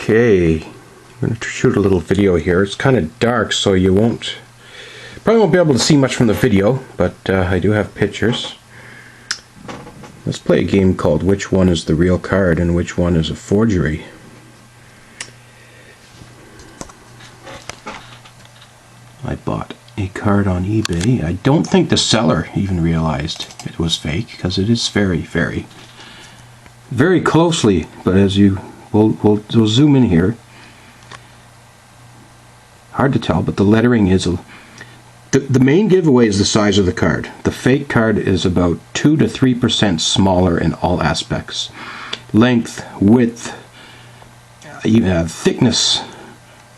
Okay, I'm going to shoot a little video here. It's kind of dark, so you probably won't be able to see much from the video, but I do have pictures. Let's play a game called Which One is the Real Card and Which One is a Forgery. I bought a card on eBay. I don't think the seller even realized it was fake, because it is very, very, very closely, but as you we'll zoom in here. Hard to tell, but the lettering is the main giveaway is the size of the card. The fake card is about 2 to 3% smaller in all aspects. Length, width, even thickness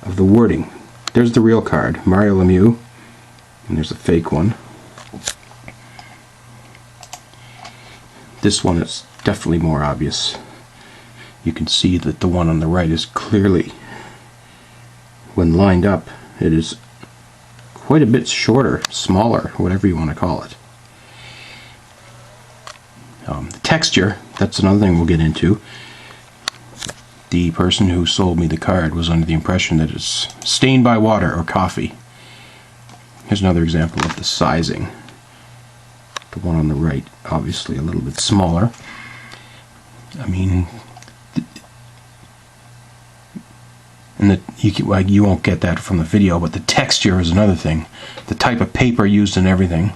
of the wording. There's the real card, Mario Lemieux, and there's a fake one. This one is definitely more obvious. You can see that the one on the right is clearly, when lined up, it is quite a bit shorter, smaller, whatever you want to call it. The texture, that's another thing we'll get into. The person who sold me the card was under the impression that it's stained by water or coffee. Here's another example of the sizing. The one on the right, obviously a little bit smaller. I mean, and you won't get that from the video, but the texture is another thing. The type of paper used and everything.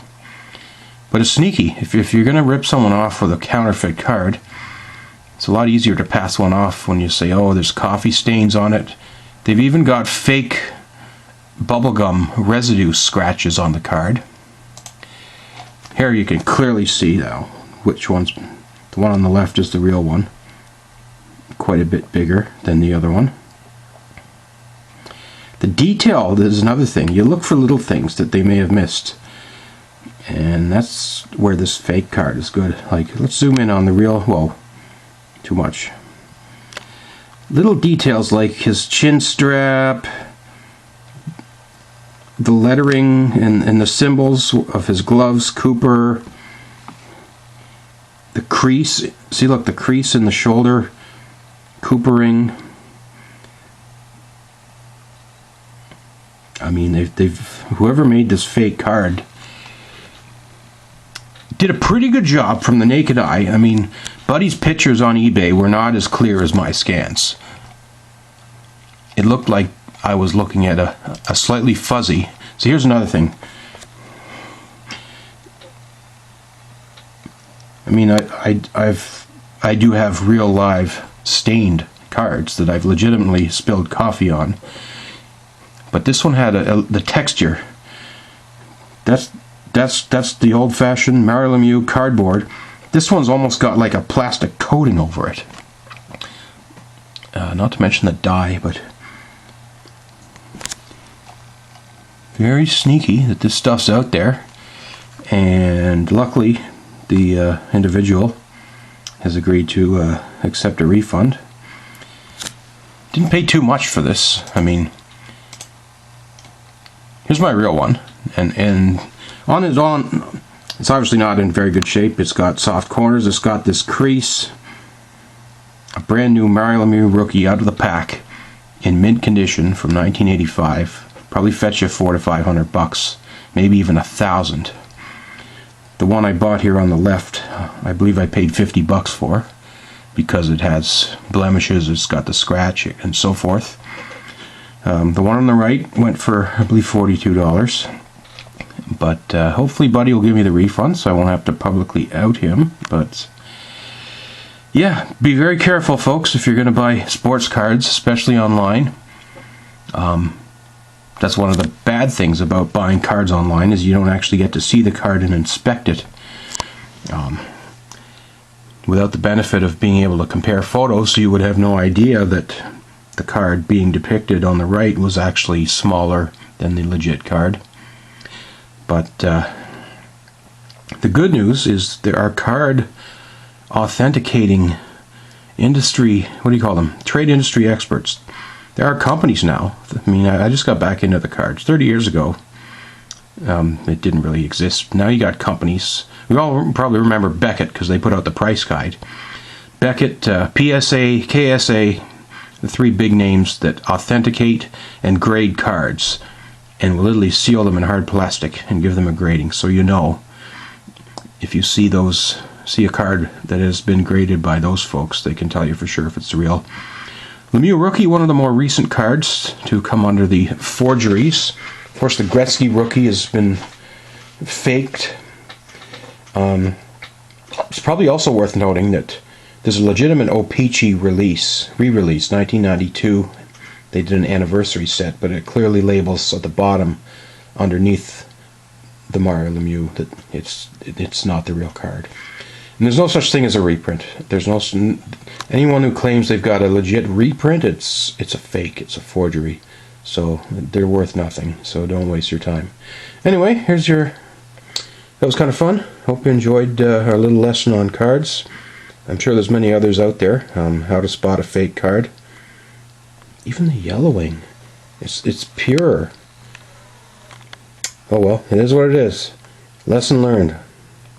But it's sneaky. If you're going to rip someone off with a counterfeit card, it's a lot easier to pass one off when you say, oh, there's coffee stains on it. They've even got fake bubblegum residue scratches on the card. Here you can clearly see now which one's, the one on the left is the real one. Quite a bit bigger than the other one. The detail is another thing. You look for little things that they may have missed. And that's where this fake card is good. Like, let's zoom in on the real, well, too much. Little details like his chin strap, the lettering and the symbols of his gloves, Cooper, the crease. See, look, the crease in the shoulder, Coopering. I mean, whoever made this fake card did a pretty good job from the naked eye. I mean, Buddy's pictures on eBay were not as clear as my scans. It looked like I was looking at a slightly fuzzy. So here's another thing. I mean, I do have real live stained cards that I've legitimately spilled coffee on. But this one had the texture. That's the old-fashioned Mario Lemieux cardboard. This one's almost got like a plastic coating over it. Not to mention the dye, but very sneaky that this stuff's out there. And luckily, the individual has agreed to accept a refund. Didn't pay too much for this. I mean, here's my real one, and on it's obviously not in very good shape. It's got soft corners. It's got this crease. A brand new Mario Lemieux rookie out of the pack, in mint condition from 1985. Probably fetch you $400 to $500, maybe even $1,000. The one I bought here on the left, I believe I paid $50 for, because it has blemishes. It's got the scratch and so forth. The one on the right went for, I believe, $42. But hopefully Buddy will give me the refund, so I won't have to publicly out him. But yeah, be very careful, folks, if you're going to buy sports cards, especially online. That's one of the bad things about buying cards online, is you don't actually get to see the card and inspect it. Without the benefit of being able to compare photos, so you would have no idea that the card being depicted on the right was actually smaller than the legit card. But the good news is there are card authenticating industry, what do you call them? Trade industry experts. There are companies now. I mean, I just got back into the cards 30 years ago. It didn't really exist. Now you got companies. We all probably remember Beckett because they put out the price guide. Beckett, PSA, KSA, the 3 big names that authenticate and grade cards, and will literally seal them in hard plastic and give them a grading, so you know if you see a card that has been graded by those folks, they can tell you for sure if it's real. Lemieux Rookie, one of the more recent cards to come under the forgeries. Of course, the Gretzky Rookie has been faked. It's probably also worth noting that there's a legitimate o-pee-chee re-release, 1992. They did an anniversary set, but it clearly labels at the bottom, underneath the Mario Lemieux, that it's not the real card. And there's no such thing as a reprint. There's no anyone who claims they've got a legit reprint, it's a fake, it's a forgery. So they're worth nothing. So don't waste your time. Anyway, that was kind of fun. Hope you enjoyed our little lesson on cards. I'm sure there's many others out there. How to spot a fake card. Even the yellowing, it's pure. Oh well, it is what it is. Lesson learned.